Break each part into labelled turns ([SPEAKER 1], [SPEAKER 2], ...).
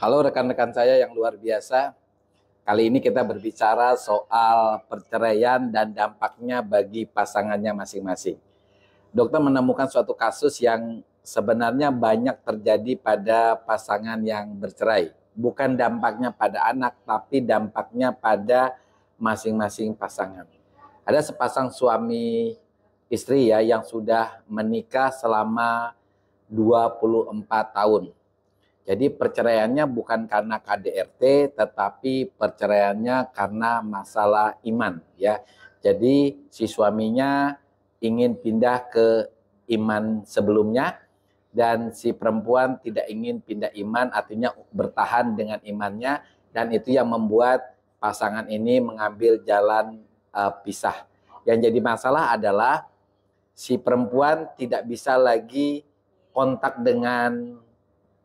[SPEAKER 1] Halo rekan-rekan saya yang luar biasa. Kali ini kita berbicara soal perceraian dan dampaknya bagi pasangannya masing-masing. Dokter menemukan suatu kasus yang sebenarnya banyak terjadi pada pasangan yang bercerai. Bukan dampaknya pada anak, tapi dampaknya pada masing-masing pasangan. Ada sepasang suami istri ya yang sudah menikah selama 24 tahun. Jadi perceraiannya bukan karena KDRT, tetapi perceraiannya karena masalah iman, ya. Jadi si suaminya ingin pindah ke iman sebelumnya dan si perempuan tidak ingin pindah iman, artinya bertahan dengan imannya, dan itu yang membuat pasangan ini mengambil jalan pisah. Yang jadi masalah adalah si perempuan tidak bisa lagi kontak dengan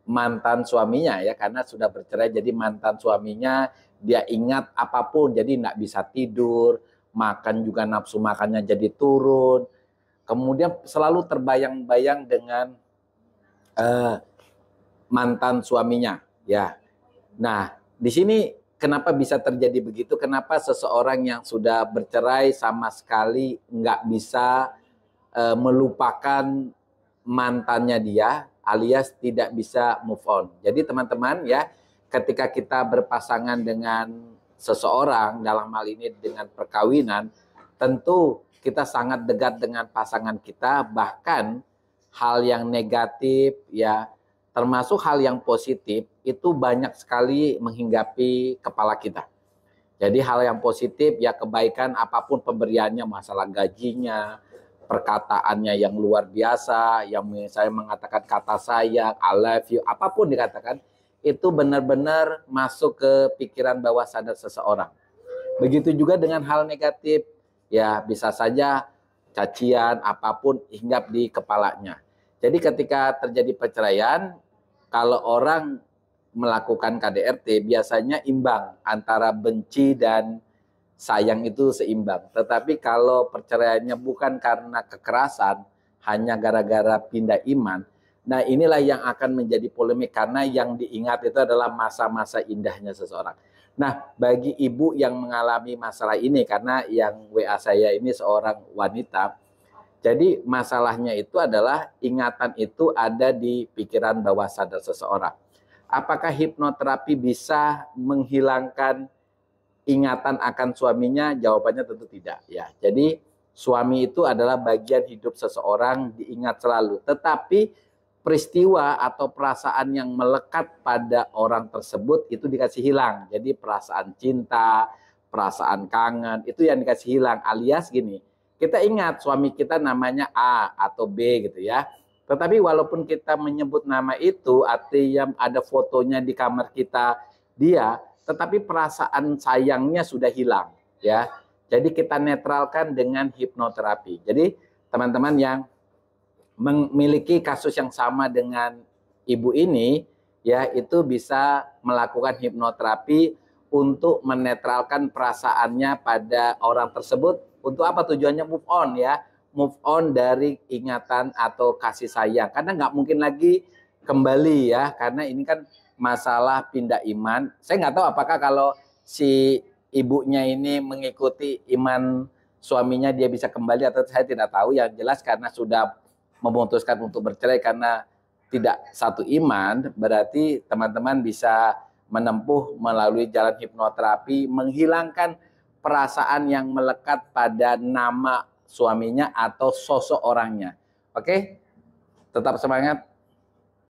[SPEAKER 1] mantan suaminya ya, karena sudah bercerai. Jadi mantan suaminya dia ingat apapun, jadi nggak bisa tidur, makan juga nafsu makannya jadi turun, kemudian selalu terbayang-bayang dengan mantan suaminya ya. Nah, di sini kenapa bisa terjadi begitu? Kenapa seseorang yang sudah bercerai sama sekali nggak bisa melupakan mantannya dia, alias tidak bisa move on. Jadi teman-teman ya, ketika kita berpasangan dengan seseorang, dalam hal ini dengan perkawinan, tentu kita sangat dekat dengan pasangan kita, bahkan hal yang negatif ya, termasuk hal yang positif, itu banyak sekali menghinggapi kepala kita. Jadi hal yang positif ya, kebaikan apapun pemberiannya, masalah gajinya, perkataannya yang luar biasa, yang saya mengatakan kata sayang, I love you, apapun dikatakan, itu benar-benar masuk ke pikiran bawah sadar seseorang. Begitu juga dengan hal negatif, ya bisa saja cacian, apapun hinggap di kepalanya. Jadi ketika terjadi perceraian, kalau orang melakukan KDRT, biasanya imbang antara benci dan sayang, itu seimbang. Tetapi kalau perceraiannya bukan karena kekerasan, hanya gara-gara pindah iman, nah inilah yang akan menjadi polemik, karena yang diingat itu adalah masa-masa indahnya seseorang. Nah, bagi ibu yang mengalami masalah ini, karena yang WA saya ini seorang wanita, jadi masalahnya itu adalah ingatan itu ada di pikiran bawah sadar seseorang. Apakah hipnoterapi bisa menghilangkan ingatan akan suaminya? Jawabannya tentu tidak ya. Jadi suami itu adalah bagian hidup seseorang, diingat selalu. Tetapi peristiwa atau perasaan yang melekat pada orang tersebut itu dikasih hilang. Jadi perasaan cinta, perasaan kangen, itu yang dikasih hilang. Alias gini, kita ingat suami kita namanya A atau B gitu ya. Tetapi walaupun kita menyebut nama itu, artinya ada fotonya di kamar kita dia, tetapi perasaan sayangnya sudah hilang ya. Jadi kita netralkan dengan hipnoterapi. Jadi teman-teman yang memiliki kasus yang sama dengan ibu ini ya, itu bisa melakukan hipnoterapi untuk menetralkan perasaannya pada orang tersebut. Untuk apa tujuannya? Move on ya, move on dari ingatan atau kasih sayang, karena nggak mungkin lagi kembali ya, karena ini kan masalah pindah iman. Saya nggak tahu apakah kalau si ibunya ini mengikuti iman suaminya dia bisa kembali atau saya tidak tahu. Yang jelas karena sudah memutuskan untuk bercerai karena tidak satu iman, berarti teman-teman bisa menempuh melalui jalan hipnoterapi, menghilangkan perasaan yang melekat pada nama suaminya atau sosok orangnya. Oke, tetap semangat.